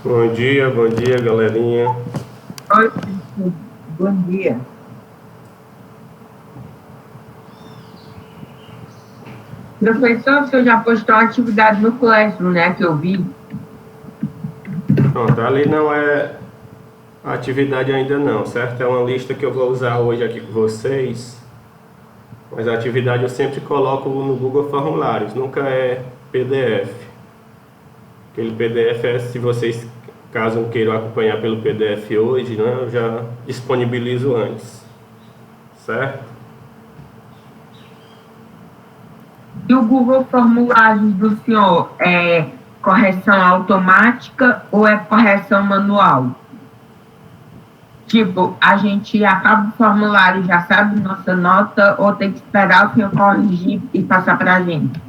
Bom dia, galerinha. Oi, professor. Bom dia. Professor, o senhor já postou uma atividade no Classroom, né, que eu vi? Pronto, ali não é atividade ainda não, certo? É uma lista que eu vou usar hoje aqui com vocês, mas a atividade eu sempre coloco no Google Formulários, nunca é PDF. Aquele PDF é se vocês, caso queiram acompanhar pelo PDF hoje, né, eu já disponibilizo antes, certo? E o Google Formulários do senhor é correção automática ou é correção manual? Tipo, a gente acaba o formulário, já sabe nossa nota, ou tem que esperar o senhor corrigir e passar para a gente?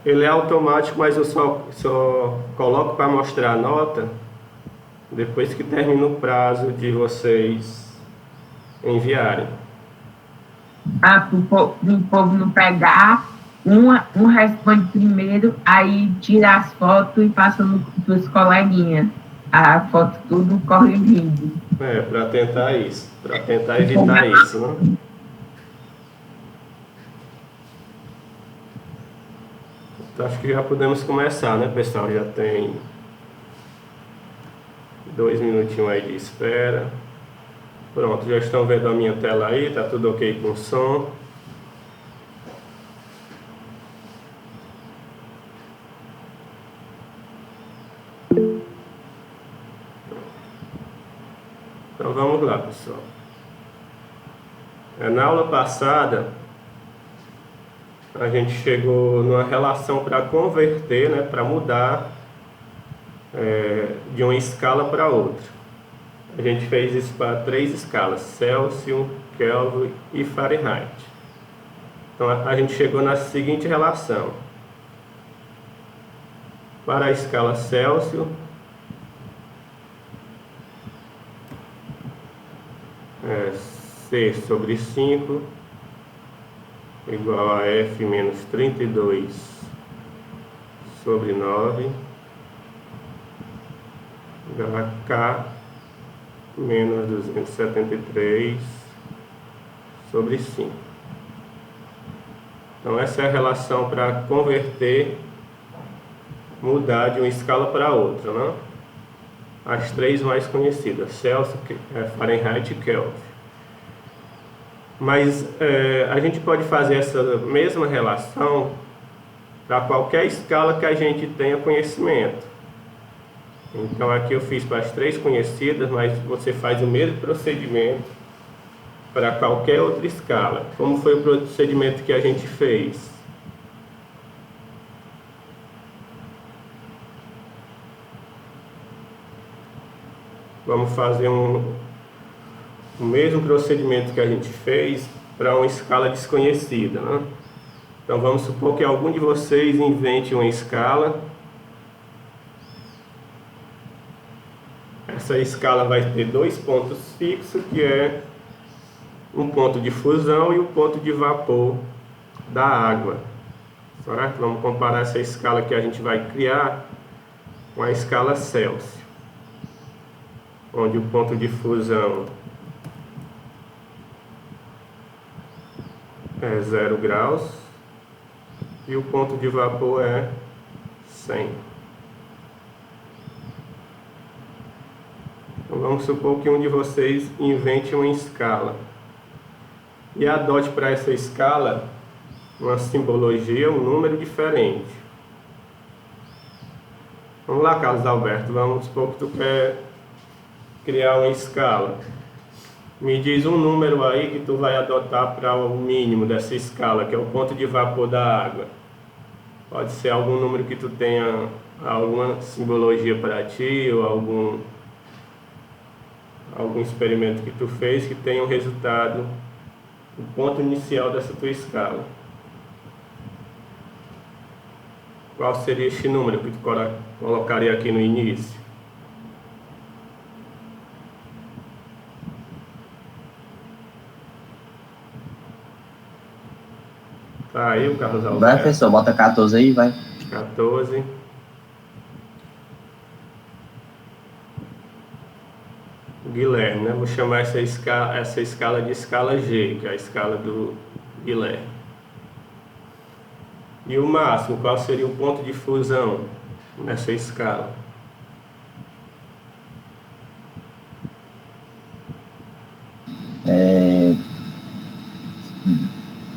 Ele é automático, mas eu só coloco para mostrar a nota depois que termina o prazo de vocês enviarem. Para o povo não pegar, um responde primeiro, aí tira as fotos e passa para os coleguinhas. A foto tudo corrigido. Para tentar isso, para tentar evitar isso, né? Então, acho que já podemos começar, né, pessoal? Já tem 2 minutinhos aí de espera. Pronto, já estão vendo a minha tela aí, tá tudo ok com o som. Então vamos lá, pessoal. Na aula passada, a gente chegou numa relação para converter, né, para mudar de uma escala para outra. A gente fez isso para 3 escalas: Celsius, Kelvin e Fahrenheit. Então a gente chegou na seguinte relação: para a escala Celsius, C sobre 5 igual a F menos 32 sobre 9 igual a K menos 273 sobre 5. Então essa é a relação para converter, mudar de uma escala para outra, né? As 3 mais conhecidas: Celsius, Fahrenheit e Kelvin. Mas a gente pode fazer essa mesma relação para qualquer escala que a gente tenha conhecimento. Então aqui eu fiz para as 3 conhecidas, mas você faz o mesmo procedimento para qualquer outra escala. Como foi o procedimento que a gente fez? Vamos fazer o mesmo procedimento que a gente fez para uma escala desconhecida, né? Então vamos supor que algum de vocês invente uma escala. Essa escala vai ter 2 pontos fixos, que é um ponto de fusão e um ponto de vapor da água. Certo? Vamos comparar essa escala que a gente vai criar com a escala Celsius, onde o ponto de fusão é 0 graus e o ponto de vapor é 100. Então vamos supor que um de vocês invente uma escala e adote para essa escala uma simbologia, um número diferente. Vamos lá, Carlos Alberto, vamos supor que tu quer criar uma escala. Me diz um número aí que tu vai adotar para o mínimo dessa escala, que é o ponto de vapor da água. Pode ser algum número que tu tenha alguma simbologia para ti, ou algum experimento que tu fez que tenha um resultado, o ponto inicial dessa tua escala. Qual seria este número que tu colocaria aqui no início? Tá aí o Carlos Vai, Alberto. professor, bota 14 aí, vai. 14. Guilherme, né? Vou chamar essa escala de escala G, que é a escala do Guilherme. E o máximo, qual seria o ponto de fusão nessa escala? É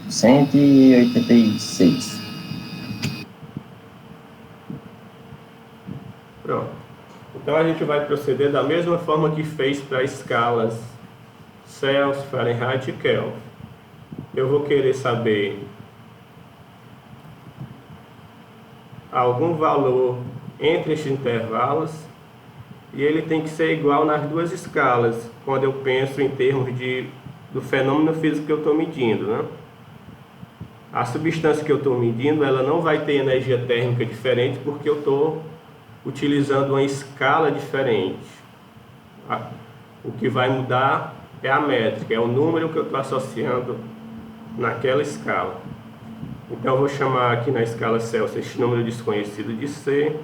186. Pronto. Então a gente vai proceder da mesma forma que fez para escalas Celsius, Fahrenheit e Kelvin. Eu vou querer saber algum valor entre estes intervalos e ele tem que ser igual nas duas escalas, quando eu penso em termos do fenômeno físico que eu estou medindo, né? A substância que eu estou medindo, ela não vai ter energia térmica diferente porque eu estou utilizando uma escala diferente. O que vai mudar é a métrica, é o número que eu estou associando naquela escala. Então eu vou chamar aqui na escala Celsius este número desconhecido de C,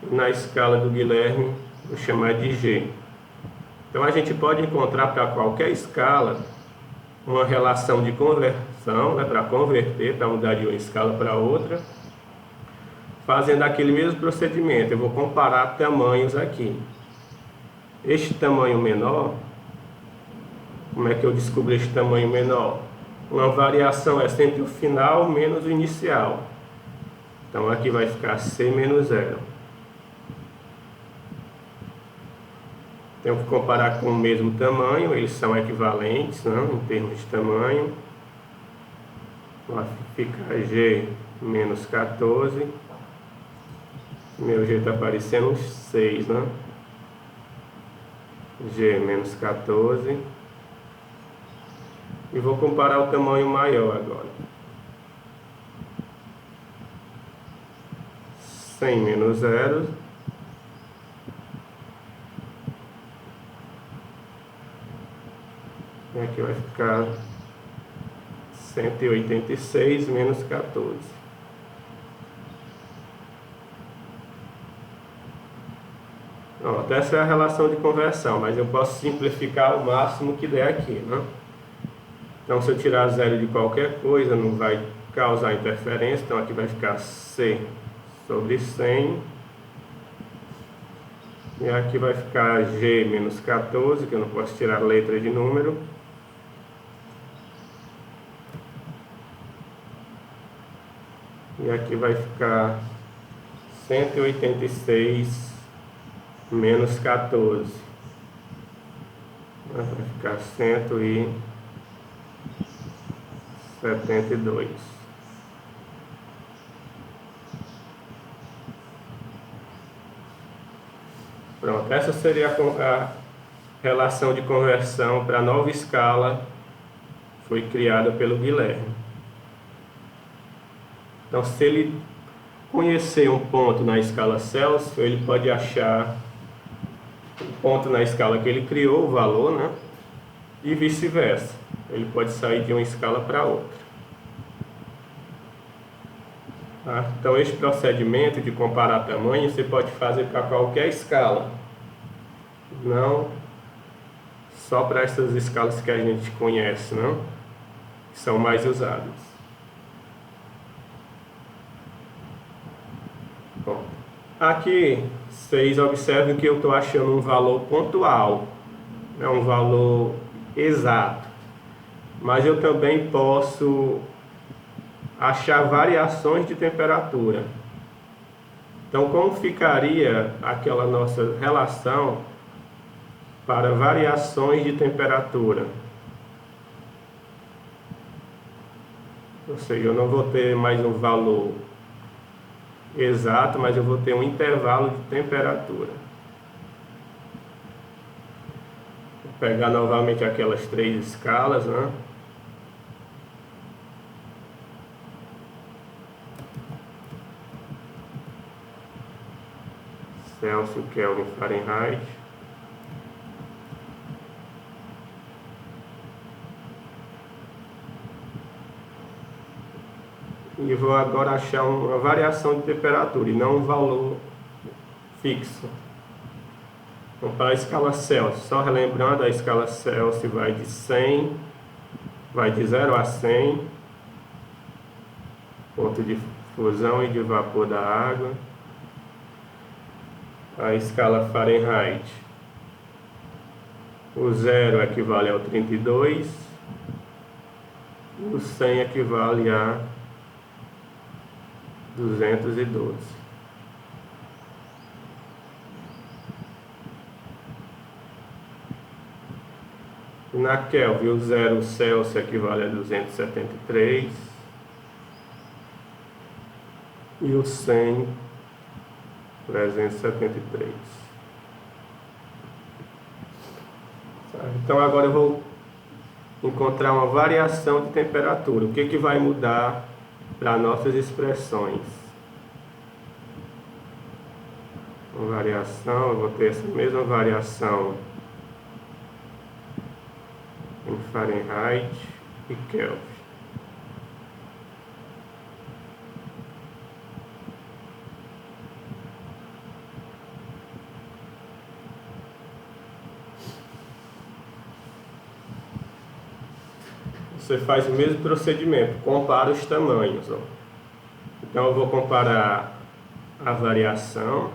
e na escala do Guilherme vou chamar de G. Então a gente pode encontrar para qualquer escala uma relação de conversão, né, para converter, para mudar de uma escala para outra, fazendo aquele mesmo procedimento. Eu vou comparar tamanhos aqui. Este tamanho menor, como é que eu descubro este tamanho menor? Uma variação é sempre o final menos o inicial. Então aqui vai ficar C menos 0. Tenho que comparar com o mesmo tamanho, eles são equivalentes, né, em termos de tamanho. Vai ficar G menos 14. Meu G está aparecendo 6, né? G menos 14. E vou comparar o tamanho maior agora. 100 menos 0. E aqui vai ficar 186 menos 14. Pronto, essa é a relação de conversão, mas eu posso simplificar ao máximo que der aqui, né? Então, se eu tirar zero de qualquer coisa, não vai causar interferência. Então, aqui vai ficar C sobre 100. E aqui vai ficar G menos 14, que eu não posso tirar letra de número. E aqui vai ficar 186 menos 14. Vai ficar 172. Pronto, essa seria a relação de conversão para a nova escala que foi criada pelo Guilherme. Então, se ele conhecer um ponto na escala Celsius, ele pode achar o ponto na escala que ele criou, o valor, né? E vice-versa. Ele pode sair de uma escala para outra. Tá? Então, este procedimento de comparar tamanho você pode fazer para qualquer escala, não só para essas escalas que a gente conhece, não? Que são mais usadas. Bom, aqui vocês observem que eu estou achando um valor pontual, é um valor exato, mas eu também posso achar variações de temperatura. Então, como ficaria aquela nossa relação para variações de temperatura? Ou seja, eu não vou ter mais um valor exato, mas eu vou ter um intervalo de temperatura. Vou pegar novamente aquelas três escalas, né? Celsius, Kelvin, Fahrenheit. E vou agora achar uma variação de temperatura e não um valor fixo. Vamos para a escala Celsius. Só relembrando, a escala Celsius vai de 100, vai de 0 a 100, ponto de fusão e de vapor da água. A escala Fahrenheit, o 0 equivale ao 32, e o 100 equivale a 212. Na Kelvin, o 0 Celsius equivale a 273 e o 100, 373. Então agora eu vou encontrar uma variação de temperatura. O que vai mudar para nossas expressões? Uma variação, eu vou ter essa mesma variação em Fahrenheit e Kelvin. Você faz o mesmo procedimento, compara os tamanhos. Ó. Então eu vou comparar a variação,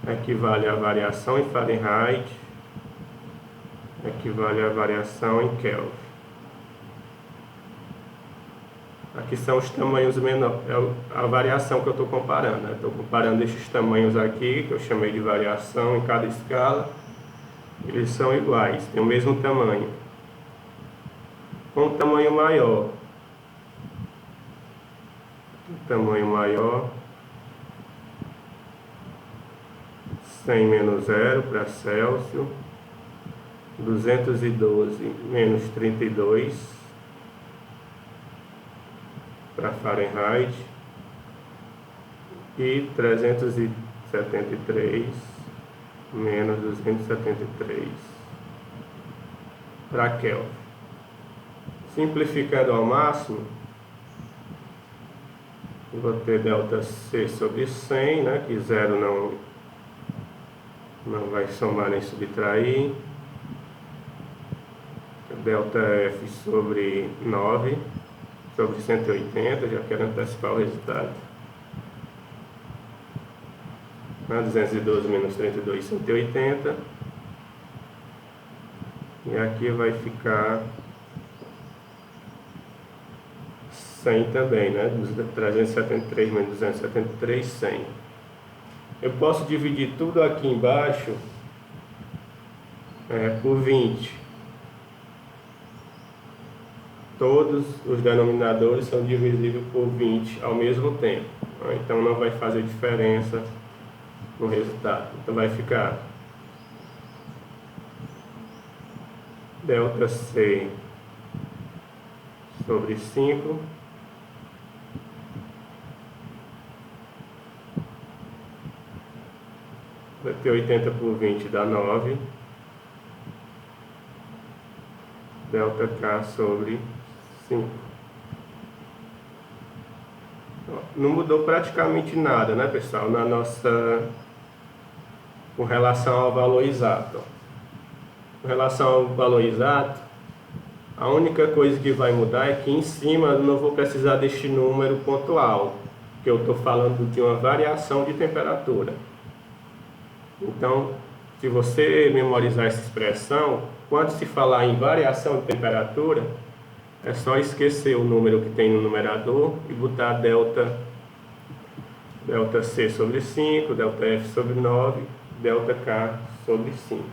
equivale à variação em Fahrenheit, equivale à variação em Kelvin. Aqui são os tamanhos menores, é a variação que eu estou comparando. Né? Estou comparando esses tamanhos aqui, que eu chamei de variação em cada escala. Eles são iguais, têm o mesmo tamanho. Com um tamanho maior. Tamanho maior. 100 menos 0 para Celsius. 212 menos 32 para Fahrenheit. E 373 menos 273 para Kelvin. Simplificando ao máximo, vou ter ΔC sobre 100, né, que 0 não vai somar nem subtrair. ΔF sobre 9, sobre 180, já quero antecipar o resultado. 212 menos 32, 180. E aqui vai ficar 100 também, né? 373 menos 273, 100. Eu posso dividir tudo aqui embaixo por 20. Todos os denominadores são divisíveis por 20 ao mesmo tempo. Então não vai fazer diferença no resultado. Então vai ficar ΔC sobre 5 vai ter 80 por 20 dá 9, ΔK sobre 5. Não mudou praticamente nada, né, pessoal, na nossa, com relação ao valor exato. Com relação ao valor exato, a única coisa que vai mudar é que em cima eu não vou precisar deste número pontual, que eu estou falando de uma variação de temperatura. Então, se você memorizar essa expressão, quando se falar em variação de temperatura, é só esquecer o número que tem no numerador e botar ΔC sobre 5, ΔF sobre 9, ΔK sobre 5.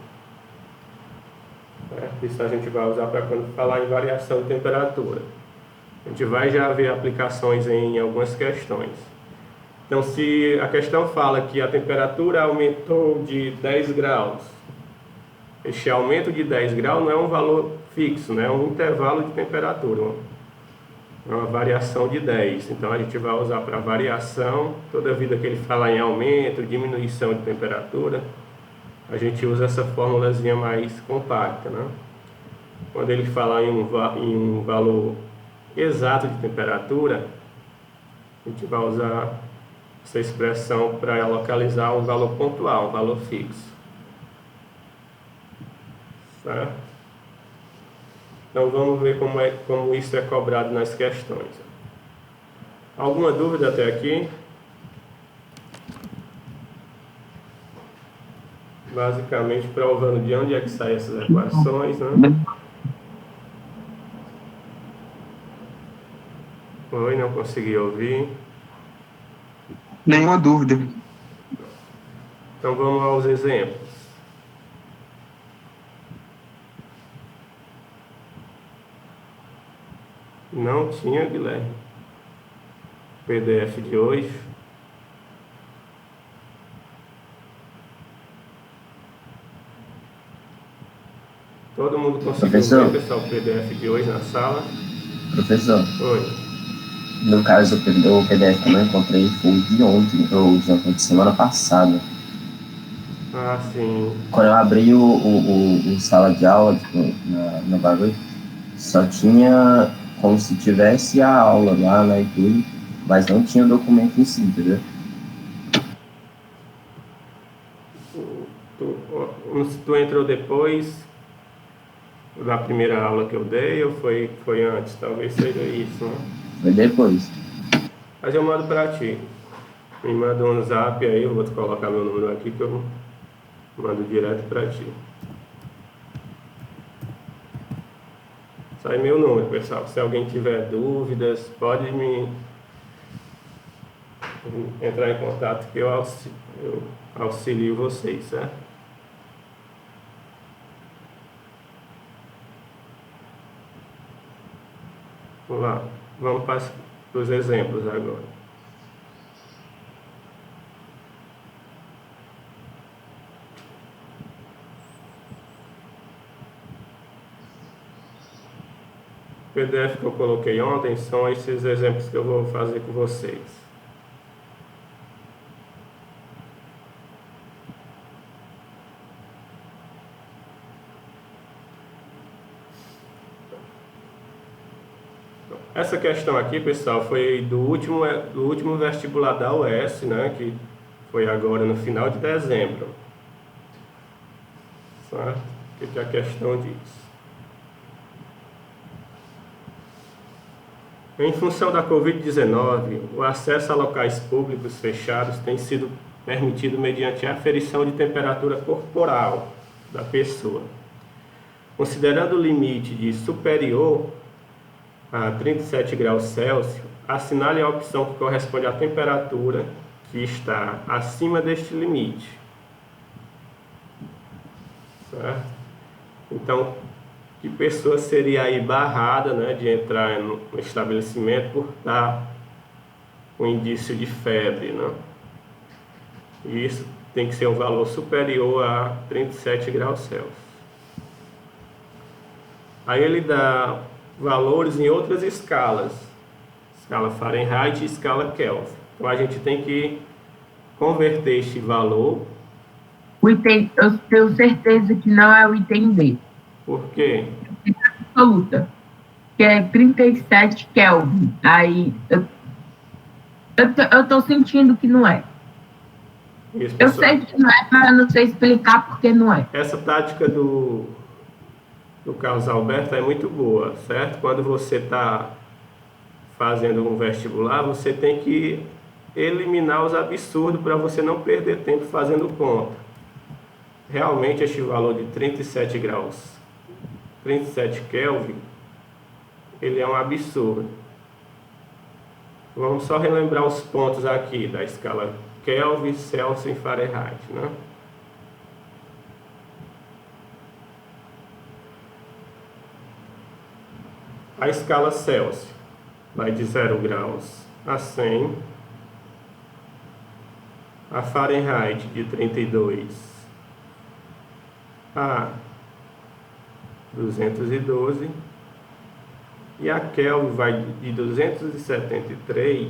Isso a gente vai usar para quando falar em variação de temperatura. A gente vai já ver aplicações em algumas questões. Então, se a questão fala que a temperatura aumentou de 10 graus, este aumento de 10 graus não é um valor fixo, né? É um intervalo de temperatura, é uma variação de 10. Então, a gente vai usar para variação, toda vida que ele falar em aumento, diminuição de temperatura, a gente usa essa formulazinha mais compacta, né? Quando ele falar em um valor exato de temperatura, a gente vai usar essa expressão para localizar um valor pontual, um valor fixo. Certo? Então vamos ver como isso é cobrado nas questões. Alguma dúvida até aqui? Basicamente provando de onde é que saem essas equações, né? Oi, não consegui ouvir. Nenhuma dúvida. Então vamos aos exemplos. Não tinha, Guilherme. PDF de hoje. Todo mundo conseguiu Professor? ver, pessoal, o PDF de hoje na sala? Professor, Oi. no caso, o PDF que eu não encontrei foi de ontem, ou de semana passada. Ah, sim. Quando eu abri o sala de aula, tipo, no bagulho, só tinha como se tivesse a aula lá, né, e tudo, mas não tinha o documento em si, entendeu? Tu entrou depois da primeira aula que eu dei ou foi antes? Talvez seja isso, né? Foi depois. Mas eu mando pra ti. Me manda um zap aí, eu vou te colocar meu número aqui que eu mando direto pra ti. Sai meu número, pessoal. Se alguém tiver dúvidas, pode me entrar em contato que eu auxilio vocês, certo? Vamos lá, vamos para os exemplos agora. O PDF que eu coloquei ontem são esses exemplos que eu vou fazer com vocês. Essa questão aqui, pessoal, foi do último vestibular da UES, né, que foi agora no final de dezembro. Certo? O que a questão diz? Em função da Covid-19, o acesso a locais públicos fechados tem sido permitido mediante a aferição de temperatura corporal da pessoa. Considerando o limite de superior a 37 graus Celsius, assinale a opção que corresponde à temperatura que está acima deste limite. Certo? Então, que pessoa seria aí barrada, né, de entrar no estabelecimento por estar com indício de febre, né? E isso tem que ser um valor superior a 37 graus Celsius. Aí ele dá valores em outras escalas, escala Fahrenheit e escala Kelvin. Então a gente tem que converter este valor. Eu tenho certeza que não é o item B. Por quê? Absoluta. Que é 37 Kelvin. Aí eu tô sentindo que não é. Isso, Eu pessoal. sei que não é, mas eu não sei explicar porque não é. Essa tática do Carlos Alberto é muito boa, certo? Quando você está fazendo um vestibular, você tem que eliminar os absurdos para você não perder tempo fazendo conta. Realmente este valor de 37 graus, 37 Kelvin, ele é um absurdo. Vamos só relembrar os pontos aqui da escala Kelvin, Celsius e Fahrenheit, né? A escala Celsius vai de 0 graus a 100, a Fahrenheit de 32 a 212 e a Kelvin vai de 273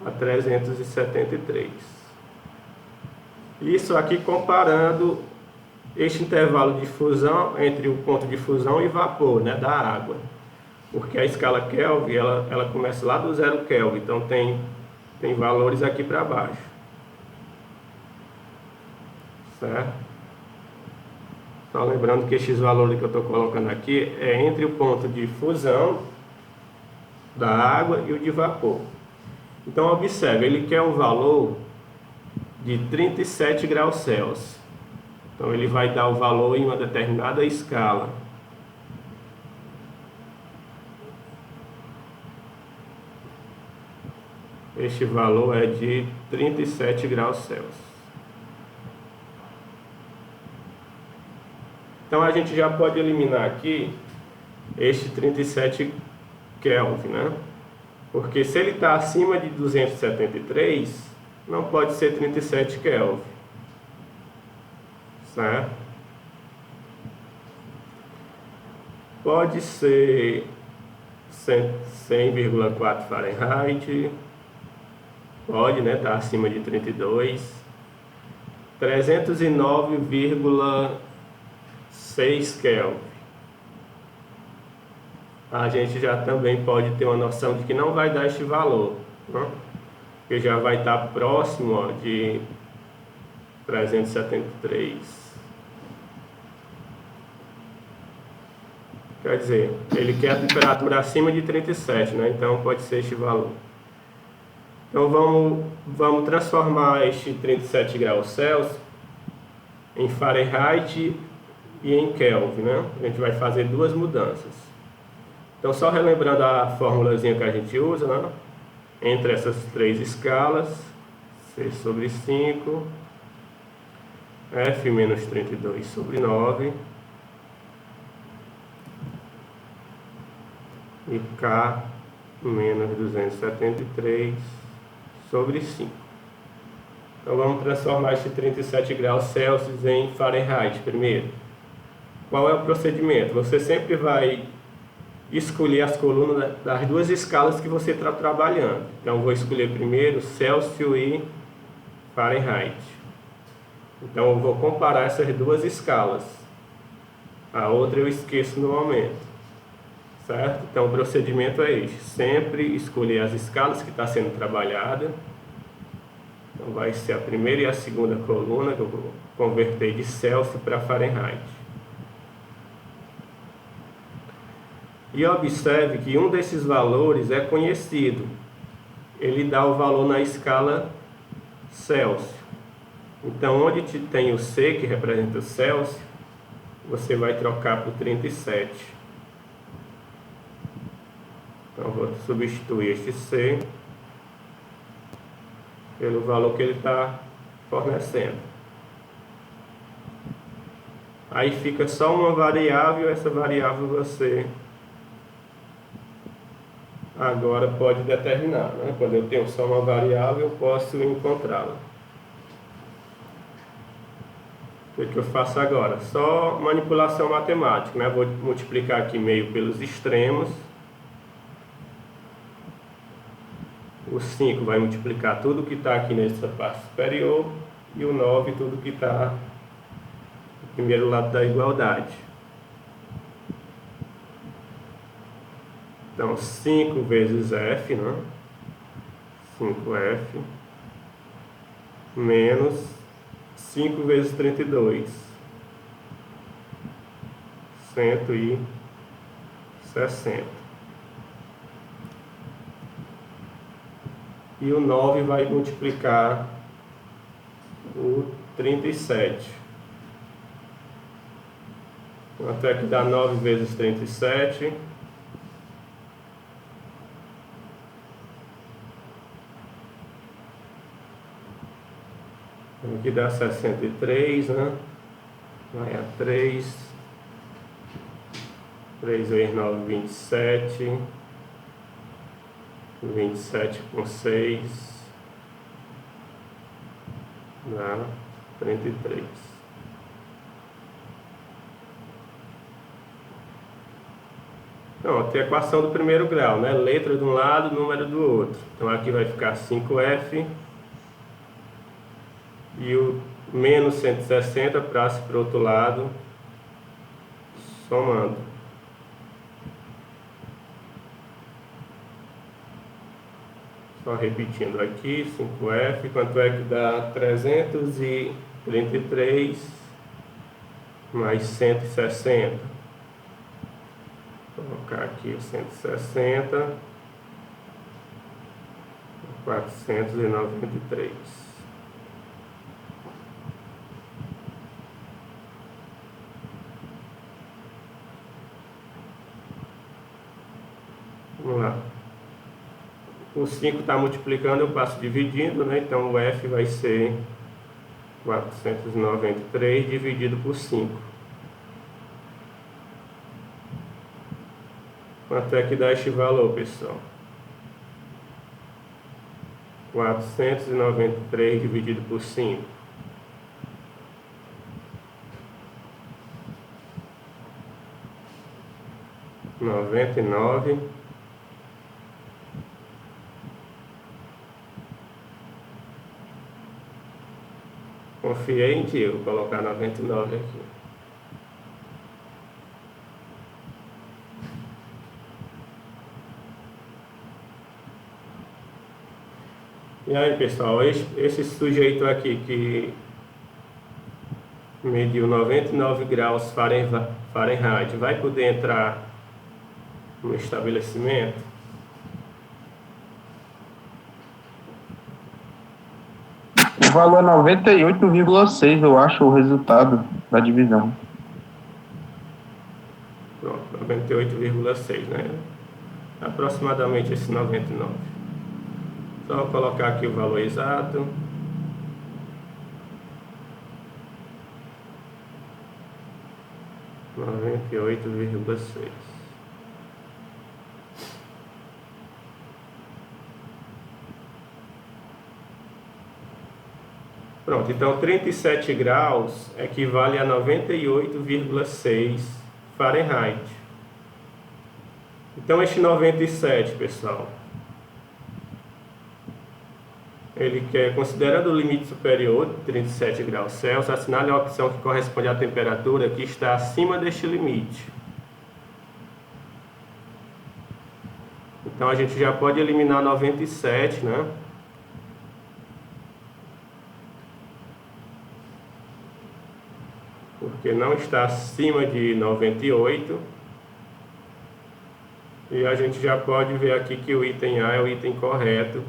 a 373. Isso aqui comparando este intervalo de fusão entre o ponto de fusão e vapor, né, da água. Porque a escala Kelvin, ela começa lá do 0 Kelvin, então tem tem valores aqui para baixo, certo? Só lembrando que esses valores que eu estou colocando aqui é entre o ponto de fusão da água e o de vapor. Então observe, ele quer um valor de 37 graus Celsius. Então ele vai dar o valor em uma determinada escala. Este valor é de 37 graus Celsius. Então a gente já pode eliminar aqui este 37 Kelvin, né? Porque se ele está acima de 273, não pode ser 37 Kelvin, certo? Pode ser 100,4 Fahrenheit, pode, né? Tá acima de 32, 309,6 Kelvin. A gente já também pode ter uma noção de que não vai dar este valor, né? Porque já vai estar próximo, ó, de 373. Quer dizer, ele quer a temperatura acima de 37, né? Então pode ser este valor. Então vamos transformar este 37 graus Celsius em Fahrenheit e em Kelvin, né? A gente vai fazer duas mudanças. Então, só relembrando a formulazinha que a gente usa, né? Entre essas três escalas, 6 sobre 5, F menos 32 sobre 9, e K menos 273 sobre 5. Então, vamos transformar este 37 graus Celsius em Fahrenheit primeiro. Qual é o procedimento? Você sempre vai escolher as colunas das duas escalas que você está trabalhando. Então, vou escolher primeiro Celsius e Fahrenheit. Então, eu vou comparar essas duas escalas. A outra eu esqueço no momento, certo? Então, o procedimento é este. Sempre escolher as escalas que está sendo trabalhada. Então, vai ser a primeira e a segunda coluna que eu vou converter de Celsius para Fahrenheit. E observe que um desses valores é conhecido. Ele dá o valor na escala Celsius. Então, onde tem o C, que representa o Celsius, você vai trocar por 37. Então, vou substituir este C pelo valor que ele está fornecendo. Aí fica só uma variável, essa variável você agora pode determinar, né? Quando eu tenho só uma variável, eu posso encontrá-la. O que eu faço agora? Só manipulação matemática, né? Vou multiplicar aqui meio pelos extremos. O 5 vai multiplicar tudo que está aqui nessa parte superior. E o 9, tudo que está no primeiro lado da igualdade. Então, 5 vezes F, né? 5F, menos 5 vezes 32, 160. E o 9 vai multiplicar o 37. Quanto é que dá 9 vezes 37? Aqui dá 63, né? Vai a 3. 3 vezes 9, 27. 27 com 6. Dá 33. Então, tem a equação do primeiro grau, né? Letra de um lado, número do outro. Então, aqui vai ficar 5F. E o menos 160 para o outro lado, somando. Só repetindo aqui, 5F, quanto é que dá 333 mais 160. Vou colocar aqui o 160, 493. Vamos lá. O 5 está multiplicando, eu passo dividindo, né? Então o F vai ser 493 dividido por 5. Quanto é que dá este valor, pessoal? 493 dividido por 5. Noventa e nove. Confiei em ti, vou colocar 99 aqui. E aí, pessoal, esse sujeito aqui que mediu 99 graus Fahrenheit vai poder entrar no estabelecimento? O valor é 98,6, eu acho, o resultado da divisão. Pronto, 98,6, né? Aproximadamente esse 99. Só vou colocar aqui o valor exato. Noventa e 98,6. Pronto, então 37 graus equivale a 98,6 Fahrenheit. Então este 97, pessoal, ele quer, considerando o limite superior de 37 graus Celsius, assinale a opção que corresponde à temperatura que está acima deste limite. Então a gente já pode eliminar 97, né? Porque não está acima de 98. E a gente já pode ver aqui que o item A é o item correto.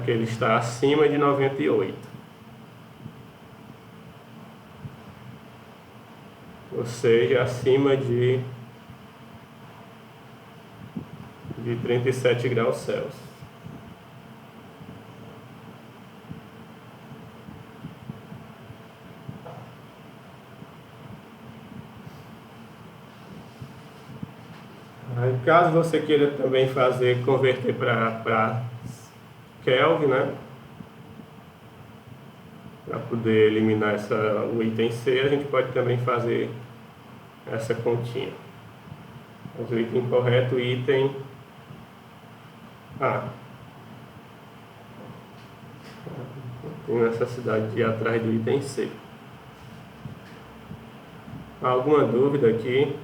Que ele está acima de 98. Ou seja, acima de 37 graus Celsius. Aí, caso você queira também converter para Kelvin, né? Para poder eliminar o item C, a gente pode também fazer essa continha. Mas o item correto, o item A. Tem necessidade de ir atrás do item C. Alguma dúvida aqui?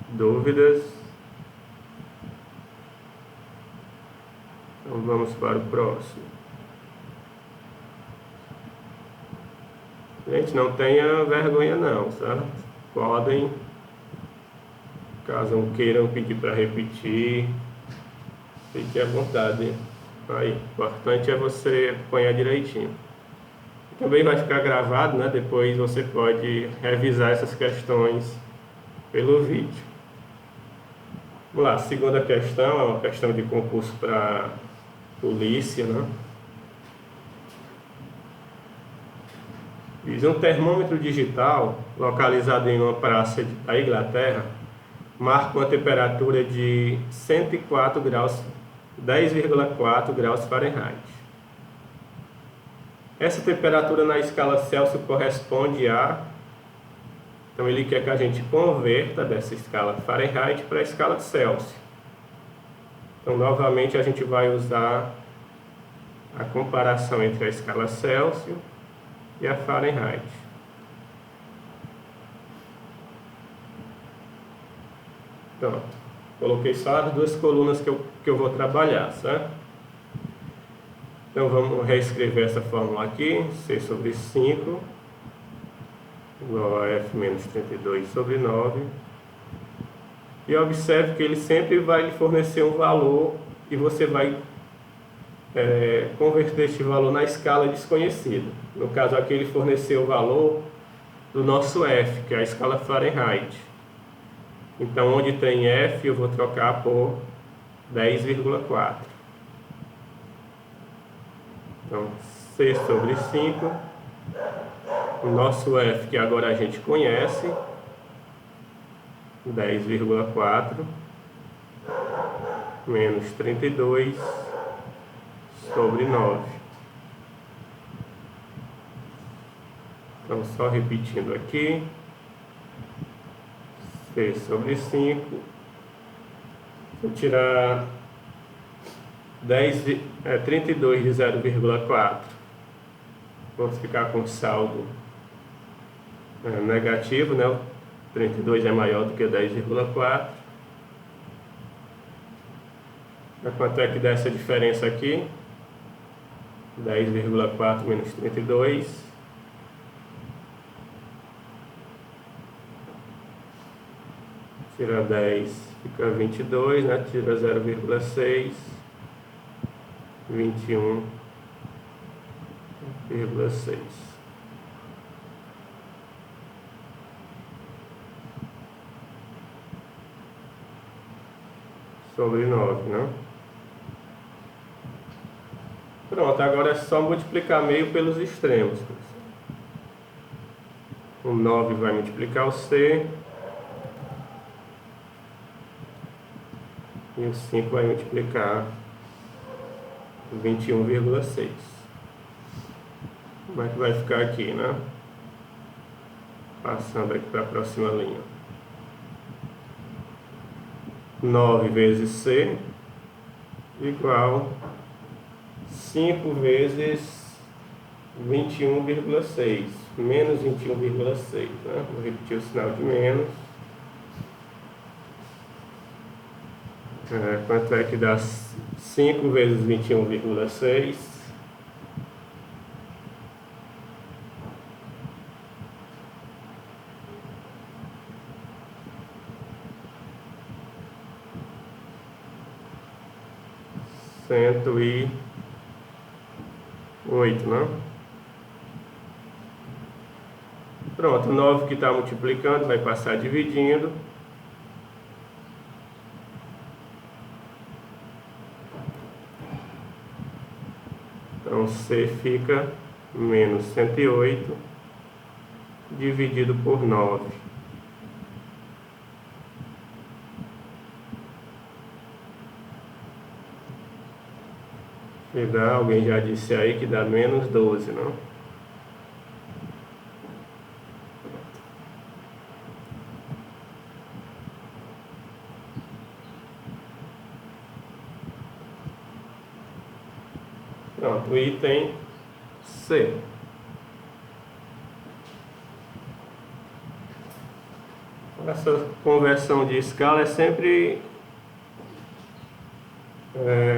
Dúvidas? Então vamos para o próximo. Gente, não tenha vergonha não, certo? Podem, caso não queiram pedir para repetir, fique à vontade. Aí, o importante é você acompanhar direitinho. Também vai ficar gravado, né? Depois você pode revisar essas questões pelo vídeo. Vamos lá, a segunda questão é uma questão de concurso para polícia, né? Diz: um termômetro digital localizado em uma praça da Inglaterra marca uma temperatura de 104 graus, 10,4 graus Fahrenheit. Essa temperatura na escala Celsius corresponde a... Então ele quer que a gente converta dessa escala Fahrenheit para a escala Celsius. Então, novamente, a gente vai usar a comparação entre a escala Celsius e a Fahrenheit. Então, coloquei só as duas colunas que eu vou trabalhar, certo? Então, vamos reescrever essa fórmula aqui. C sobre 5 igual a F menos 32 sobre 9. E observe que ele sempre vai lhe fornecer um valor e você vai converter este valor na escala desconhecida. No caso aqui, ele forneceu o valor do nosso F, que é a escala Fahrenheit. Então, onde tem F, eu vou trocar por 10,4. Então, C sobre 5. O nosso F, que agora a gente conhece, 10,4 menos 32 sobre 9. Então, só repetindo aqui, C sobre 5, vou tirar 32 de 0,4, vamos ficar com saldo negativo, né? O 32 é maior do que 10,4. Quanto é que dá essa diferença aqui? 10,4 menos 32. Tira 10, fica 22, né? Tira 0,6, 21,6. Sobre 9, né? Pronto, agora é só multiplicar meio pelos extremos. O 9 vai multiplicar o C. E o 5 vai multiplicar 21,6. Como é que vai ficar aqui, né? Passando aqui para a próxima linha. 9 vezes C igual 5 vezes 21,6, menos 21,6, né? Vou repetir o sinal de menos. Quanto é que dá 5 vezes 21,6? Cento e 8, não? Pronto, o 9 que está multiplicando vai passar dividindo. Então, C fica menos 108 dividido por 9. Que dá, alguém já disse aí que dá menos 12, não? Pronto, o item C. Essa conversão de escala é sempre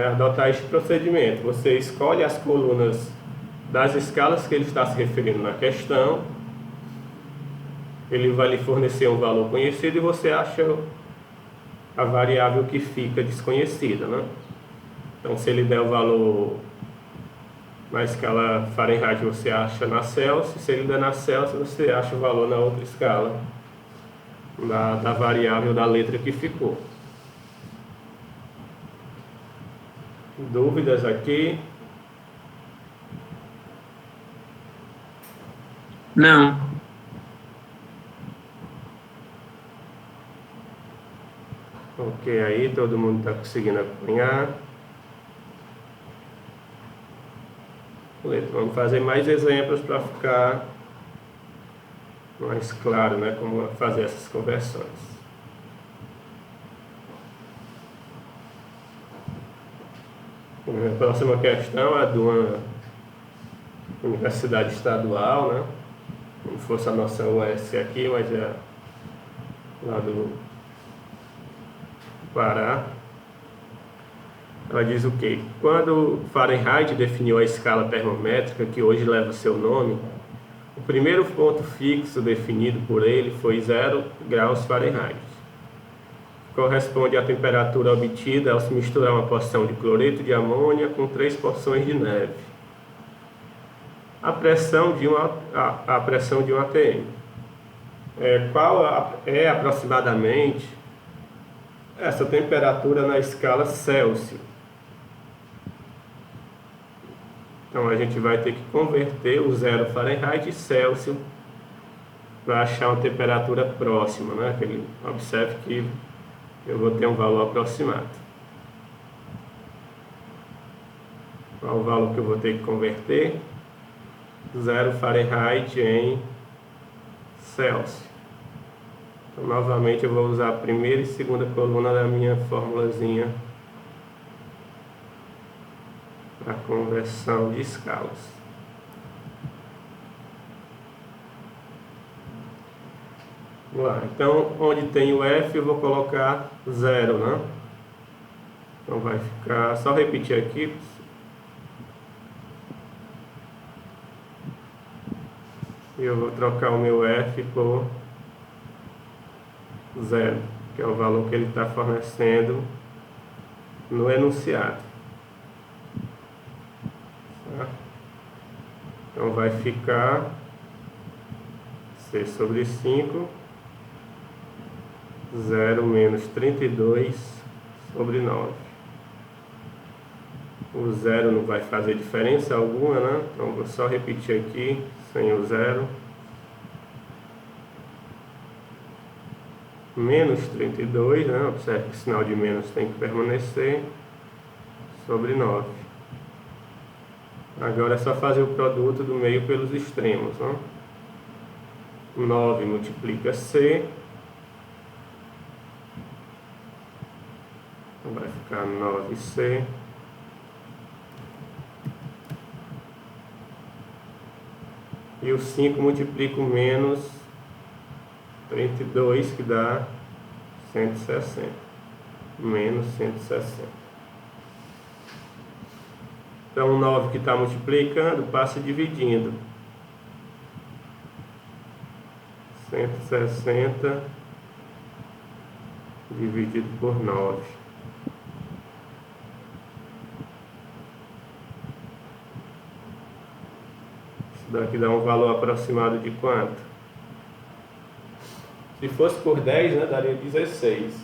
adotar este procedimento. Você escolhe as colunas das escalas que ele está se referindo na questão, ele vai lhe fornecer um valor conhecido e você acha a variável que fica desconhecida, né? Então, se ele der o valor na escala Fahrenheit, você acha na Celsius. Se ele der na Celsius, você acha o valor na outra escala da variável da letra que ficou. Dúvidas aqui? Não. Ok, aí todo mundo está conseguindo acompanhar. Vamos fazer mais exemplos para ficar mais claro, né, como fazer essas conversões. A próxima questão é de uma universidade estadual, né? Como fosse a nossa UES aqui, mas é lá do Pará. Ela diz o quê? Quando Fahrenheit definiu a escala termométrica que hoje leva seu nome, o primeiro ponto fixo definido por ele foi 0 graus Fahrenheit. Corresponde à temperatura obtida ao se misturar uma porção de cloreto de amônia com 3 porções de neve. A pressão de um ATM. Qual é aproximadamente essa temperatura na escala Celsius? Então a gente vai ter que converter o 0 Fahrenheit e Celsius para achar uma temperatura próxima, né? Observe que eu vou ter um valor aproximado. Qual o valor que eu vou ter que converter? 0 Fahrenheit em Celsius. Então, novamente eu vou usar a primeira e segunda coluna da minha formulazinha para conversão de escalas. Vamos lá. Então, onde tem o F eu vou colocar 0, né? Então vai ficar, só repetir aqui. E eu vou trocar o meu F por 0, que é o valor que ele está fornecendo no enunciado. Certo? Então vai ficar C sobre 5, 0 menos 32 sobre 9. O 0 não vai fazer diferença alguma, né? Então vou só repetir aqui, sem o 0. Menos 32, né? Observe que o sinal de menos tem que permanecer, sobre 9. Agora é só fazer o produto do meio pelos extremos, né? 9 multiplica C, vai ficar 9C. E o 5 multiplica o menos 32, que dá 160. Menos 160. Então, o 9 que está multiplicando, passa dividindo. 160 dividido por 9. Isso daqui dá um valor aproximado de quanto? Se fosse por 10, né, daria 16.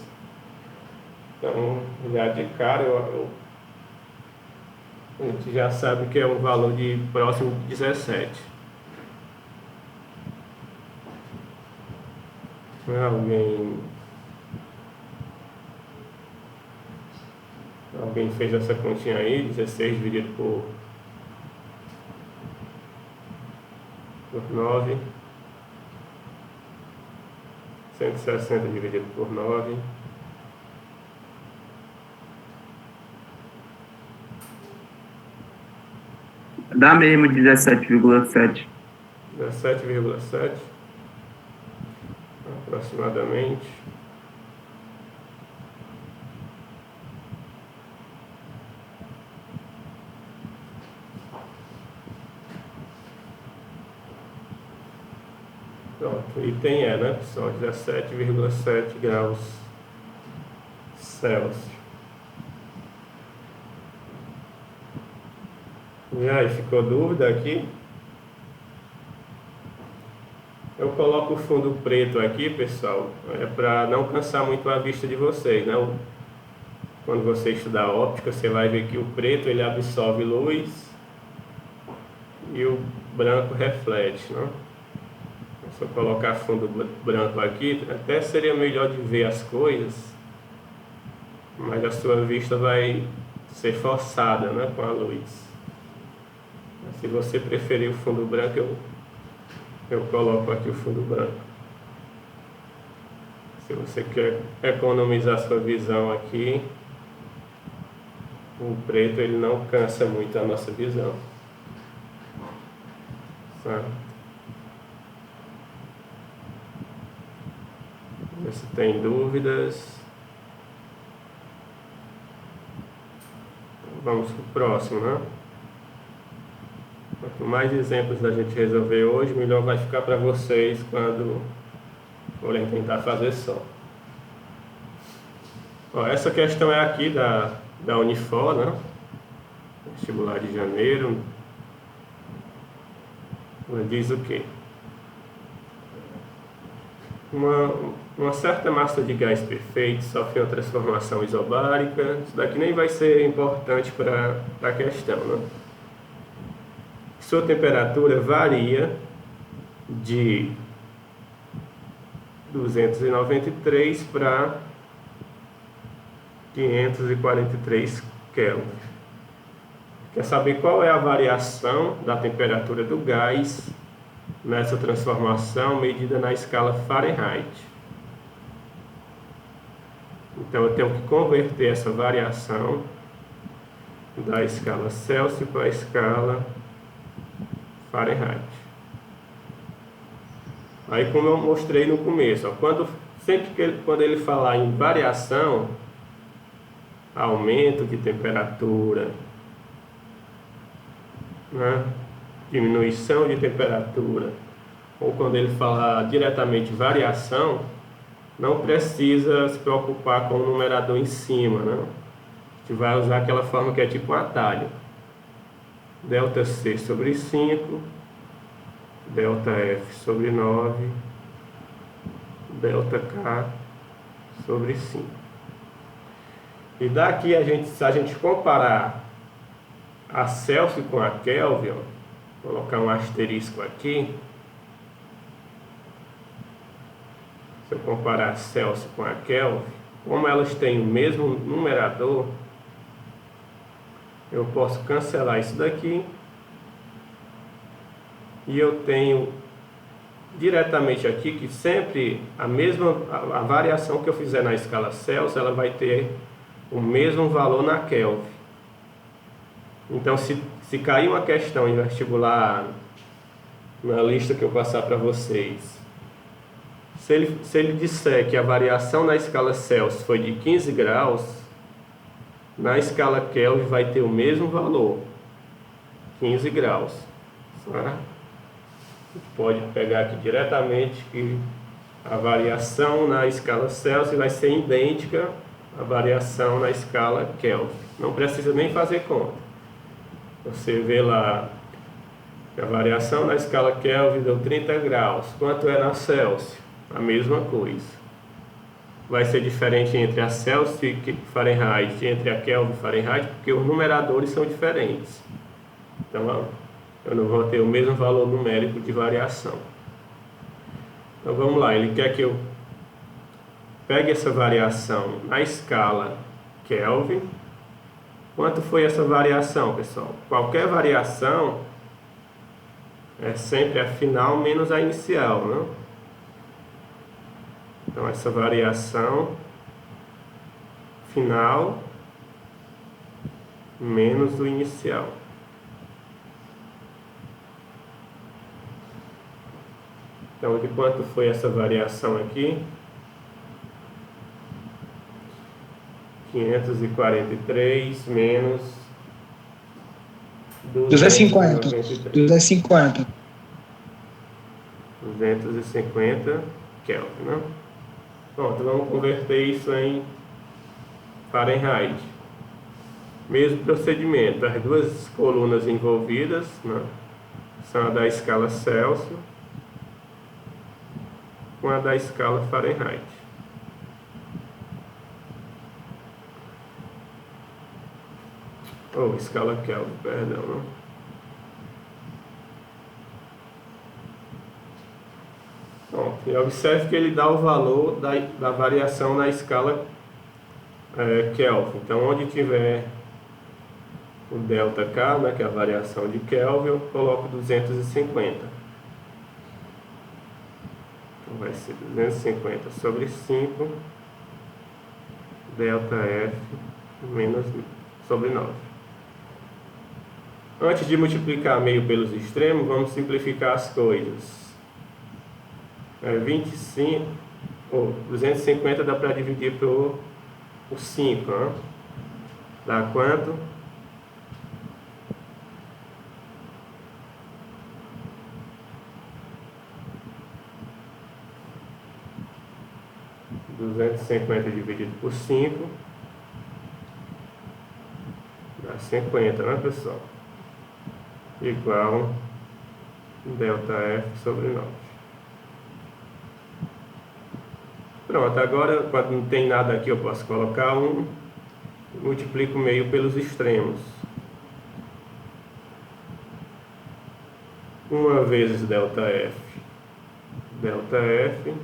Então, já de cara, a gente já sabe que é um valor de próximo de 17. Alguém fez essa continha aí, 16 dividido por 9. 160 dividido por 9. Dá mesmo 17,7. 17,7 aproximadamente. Pronto, item E, né, pessoal? 17,7 graus Celsius. E aí, ficou dúvida aqui? Eu coloco o fundo preto aqui, pessoal, para não cansar muito a vista de vocês, né? Quando você estudar óptica, você vai ver que o preto ele absorve luz e o branco reflete, né? Se eu colocar fundo branco aqui, até seria melhor de ver as coisas, mas a sua vista vai ser forçada, né, com a luz. Se você preferir o fundo branco, eu coloco aqui o fundo branco. Se você quer economizar sua visão aqui, O preto ele não cansa muito a nossa visão. Certo? Se tem dúvidas, vamos para o próximo, né? Quanto mais exemplos da gente resolver hoje, melhor vai ficar para vocês quando forem tentar fazer só. Ó, essa questão é aqui da Unifor, né? Vestibular de janeiro. Ela diz o quê? Uma certa massa de gás perfeito sofre uma transformação isobárica. Isso daqui nem vai ser importante para a questão, né? Sua temperatura varia de 293 para 543 Kelvin. Quer saber qual é a variação da temperatura do gás nessa transformação medida na escala Fahrenheit? Então eu tenho que converter essa variação da escala Celsius para a escala Fahrenheit. Aí, como eu mostrei no começo, ó, quando ele falar em variação, aumento de temperatura, né, diminuição de temperatura, ou quando ele falar diretamente variação, não precisa se preocupar com o numerador em cima, né? A gente vai usar aquela forma que é tipo um atalho. Delta C sobre 5, delta F sobre 9, delta K sobre 5. E daqui se a gente comparar a Celsius com a Kelvin, ó, vou colocar um asterisco aqui. Se eu comparar a Celsius com a Kelvin, como elas têm o mesmo numerador, eu posso cancelar isso daqui e eu tenho diretamente aqui que sempre a variação que eu fizer na escala Celsius, ela vai ter o mesmo valor na Kelvin. Então, se cair uma questão em vestibular na lista que eu passar para vocês, se ele disser que a variação na escala Celsius foi de 15 graus, na escala Kelvin vai ter o mesmo valor, 15 graus. Tá? Pode pegar aqui diretamente que a variação na escala Celsius vai ser idêntica à variação na escala Kelvin. Não precisa nem fazer conta. Você vê lá que a variação na escala Kelvin deu 30 graus. Quanto é na Celsius? A mesma coisa. Vai ser diferente entre a Celsius e Fahrenheit e entre a Kelvin e Fahrenheit, porque os numeradores são diferentes. Então, eu não vou ter o mesmo valor numérico de variação. Então, vamos lá. Ele quer que eu pegue essa variação na escala Kelvin. Quanto foi essa variação, pessoal? Qualquer variação é sempre a final menos a inicial, né? Então, essa variação final menos o inicial. Então, de quanto foi essa variação aqui? 543 menos 250. 250 Kelvin, né? Pronto, vamos converter isso em Fahrenheit. Mesmo procedimento, as duas colunas envolvidas, né, são a da escala Celsius com a da escala Fahrenheit. Ou escala Kelvin, perdão, né? Pronto, e observe que ele dá o valor da variação na escala Kelvin. Então, onde tiver o delta K, né, que é a variação de Kelvin, eu coloco 250. Então, vai ser 250 sobre 5, delta F menos sobre 9. Antes de multiplicar meio pelos extremos, vamos simplificar as coisas. 25, ou 250 dá para dividir por 5, né? Dá quanto? (250 dividido por 5) dá 50, né, pessoal? Igual ΔF sobre 9. Pronto, agora quando não tem nada aqui eu posso colocar 1, multiplico meio pelos extremos. 1 vezes ΔF, ΔF,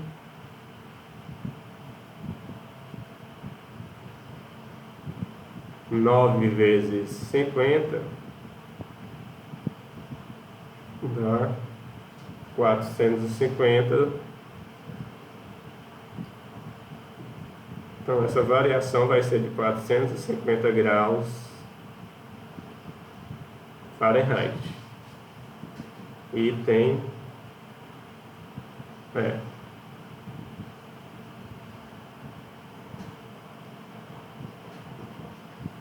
(9 vezes 50) dá 450. Então essa variação vai ser de 450 graus Fahrenheit. E tem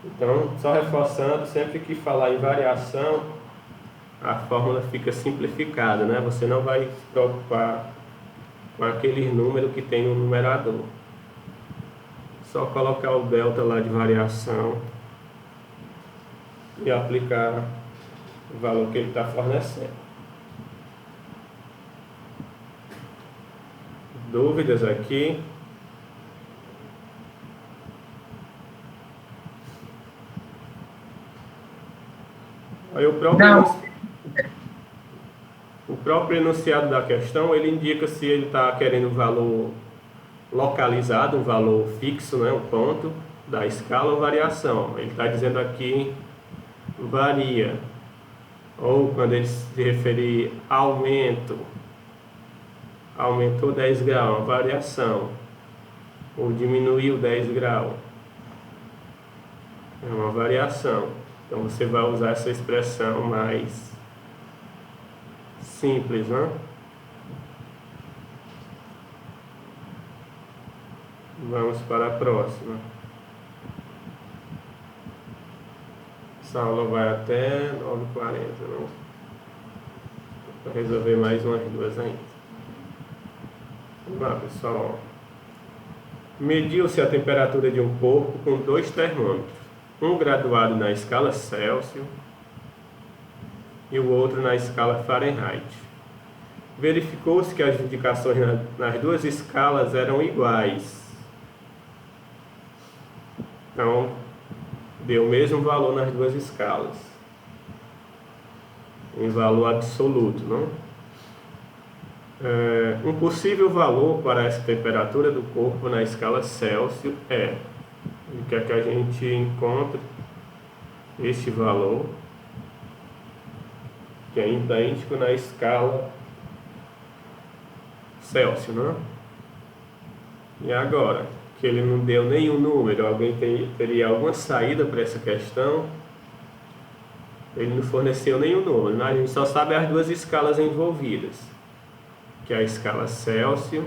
então, só reforçando, sempre que falar em variação, a fórmula fica simplificada, né? Você não vai se preocupar com aquele número que tem no numerador. Só colocar o delta lá de variação e aplicar o valor que ele está fornecendo. Dúvidas aqui? Aí o próprio enunciado da questão, ele indica se ele está querendo um valor localizado, um valor fixo, né, um ponto da escala ou variação. Ele está dizendo aqui varia, ou quando ele se referir a aumento, aumentou 10 graus, uma variação, ou diminuiu 10 graus, é uma variação. Então você vai usar essa expressão mais simples, né? Vamos para a próxima. Essa aula vai até 9h40, não? Para resolver mais umas duas ainda. Vamos lá, pessoal. Mediu-se a temperatura de um corpo com 2 termômetros. Um graduado na escala Celsius e o outro na escala Fahrenheit. Verificou-se que as indicações nas duas escalas eram iguais. Então, deu o mesmo valor nas duas escalas, em valor absoluto, não? Um possível valor para essa temperatura do corpo na escala Celsius é, o que é que a gente encontra este valor, que é idêntico na escala Celsius, não? E agora, que ele não deu nenhum número, alguém teria alguma saída para essa questão? Ele não forneceu nenhum número, né? A gente só sabe as duas escalas envolvidas, que é a escala Celsius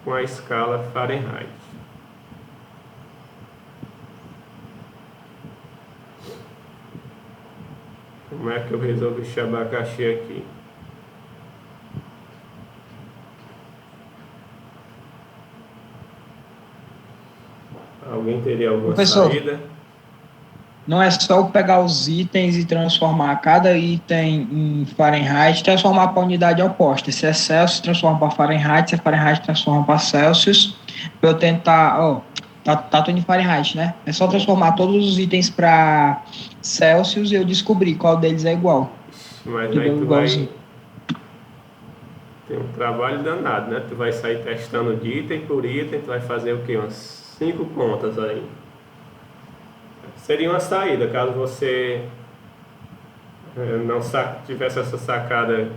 com a escala Fahrenheit. Como é que eu resolvi esse abacaxi aqui? Alguém teria alguma saída? Não é só eu pegar os itens e transformar cada item em Fahrenheit, transformar para a unidade oposta. Se é Celsius, transforma para Fahrenheit. Se é Fahrenheit, transforma para Celsius. Para eu tentar... Tá tudo em Fahrenheit, né? É só transformar todos os itens para Celsius e eu descobrir qual deles é igual. Mas aí tu vai... Tem um trabalho danado, né? Tu vai sair testando de item por item, tu vai fazer o quê? Umas 5 contas aí. Seria uma saída, caso você não tivesse essa sacada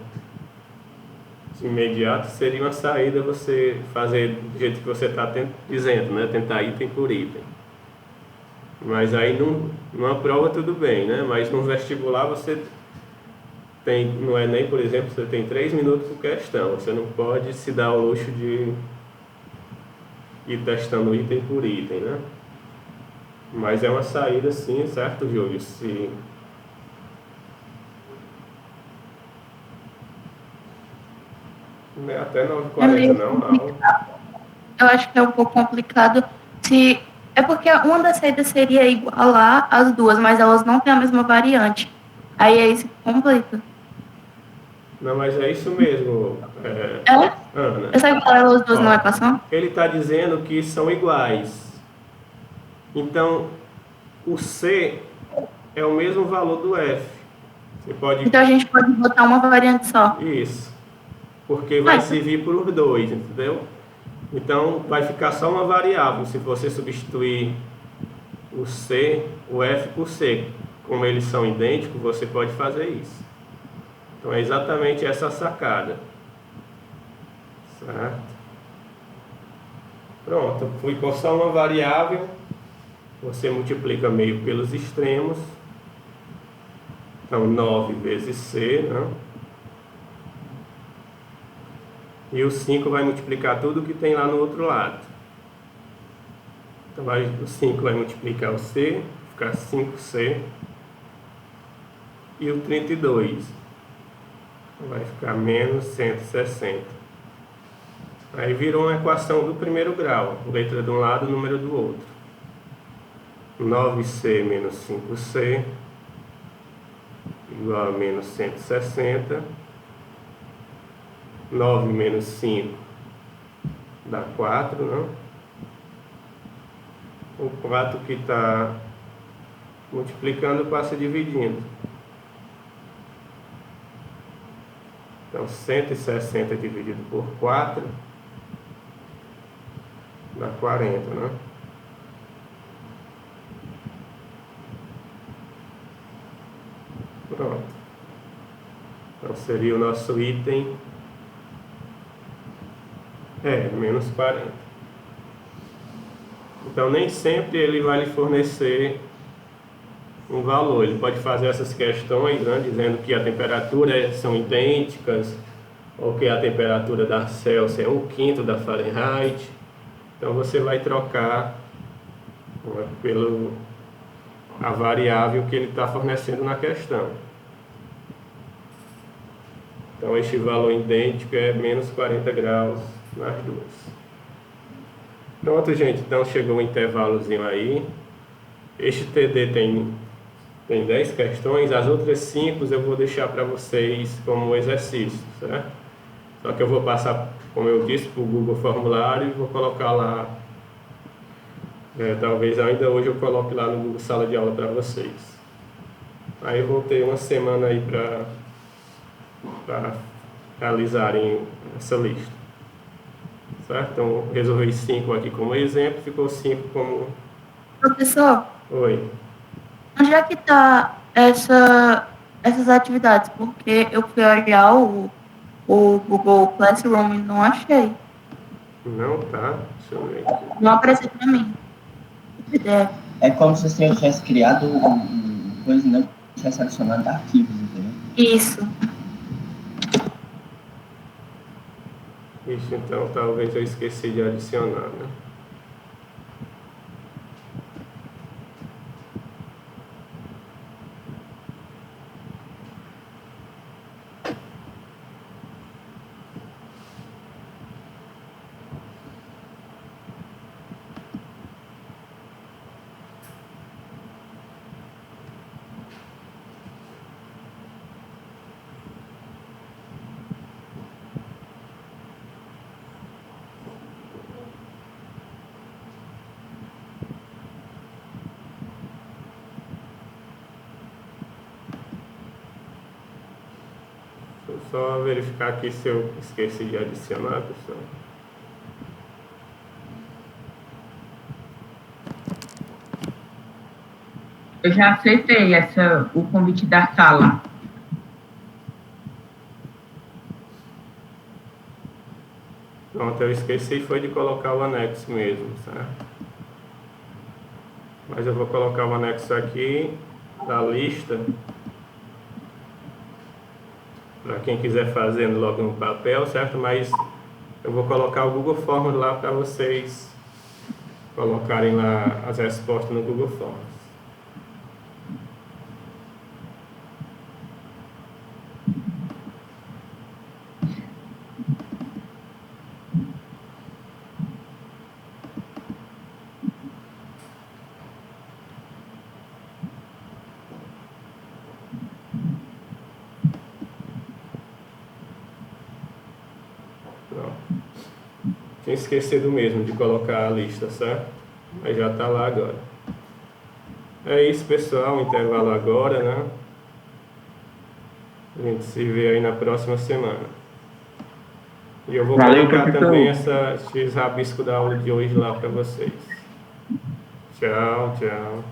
de imediato, seria uma saída você fazer do jeito que você está dizendo, né? Tentar item por item. Mas aí numa prova tudo bem, né? Mas no vestibular você tem, no Enem, por exemplo, você tem 3 minutos por questão. Você não pode se dar o luxo de ir testando item por item, né? Mas é uma saída sim, certo, Júlio? Se... Não é até 9h40 não, não. Eu acho que é um pouco complicado. Se é porque uma das saídas seria igualar as duas, mas elas não têm a mesma variante. Aí se complica. Não, mas é isso mesmo, Ana. Essa igualar as duas não é equação? Ele está dizendo que são iguais. Então, o C é o mesmo valor do F. Você pode... Então a gente pode botar uma variante só. Isso. Porque vai servir para os dois, entendeu? Então, vai ficar só uma variável. Se você substituir o C, o F por C, como eles são idênticos, você pode fazer isso. Então, é exatamente essa a sacada. Certo? Pronto. Ficou só uma variável. Você multiplica meio pelos extremos. Então, 9 vezes C, né? E o 5 vai multiplicar tudo que tem lá no outro lado. Então, o 5 vai multiplicar o C, ficar 5C. E o 32 vai ficar menos 160. Aí virou uma equação do primeiro grau. Letra de um lado, número do outro. 9C menos 5C igual a menos 160. 9 menos 5 dá 4, não? O 4 que está multiplicando passa dividindo. Então, 160 dividido por 4 dá 40, né? Pronto. Então, seria o nosso item... menos 40. Então, nem sempre ele vai lhe fornecer um valor. Ele pode fazer essas questões, né, dizendo que a temperatura são idênticas, ou que a temperatura da Celsius é 1/5 da Fahrenheit. Então, você vai trocar, né, pelo a variável que ele está fornecendo na questão. Então, este valor idêntico é menos 40 graus nas duas. Pronto, gente. Então, chegou o intervalozinho aí. Este TD tem 10 questões. As outras 5 eu vou deixar para vocês como exercício, certo? Só que eu vou passar, como eu disse, para o Google Formulário e vou colocar lá. Talvez ainda hoje eu coloque lá no Google Sala de Aula para vocês. Aí eu vou ter uma semana aí para realizarem essa lista. Certo? Então, resolvi 5 aqui como exemplo, ficou 5 como... Professor, Oi. onde é que está essas atividades? Porque eu fui olhar o Google Classroom e não achei. Não, tá? Deixa eu ver aqui. Não apareceu para mim. É como se você tivesse criado coisa, né? Tivesse adicionado arquivos, entendeu? Isso. Isso, então, talvez eu esqueci de adicionar, né? Deixa eu só verificar aqui se eu esqueci de adicionar, pessoal. Eu já aceitei o convite da sala. Pronto, eu esqueci foi de colocar o anexo mesmo, certo? Mas eu vou colocar um anexo aqui da lista para quem quiser fazendo logo no papel, certo? Mas eu vou colocar o Google Forms lá para vocês colocarem lá as respostas no Google Forms. Tinha esquecido mesmo de colocar a lista, certo? Mas já está lá agora. É isso, pessoal. Intervalo agora, né? A gente se vê aí na próxima semana. E eu vou Valeu, colocar professor. também esses rabiscos da aula de hoje lá para vocês. Tchau, tchau.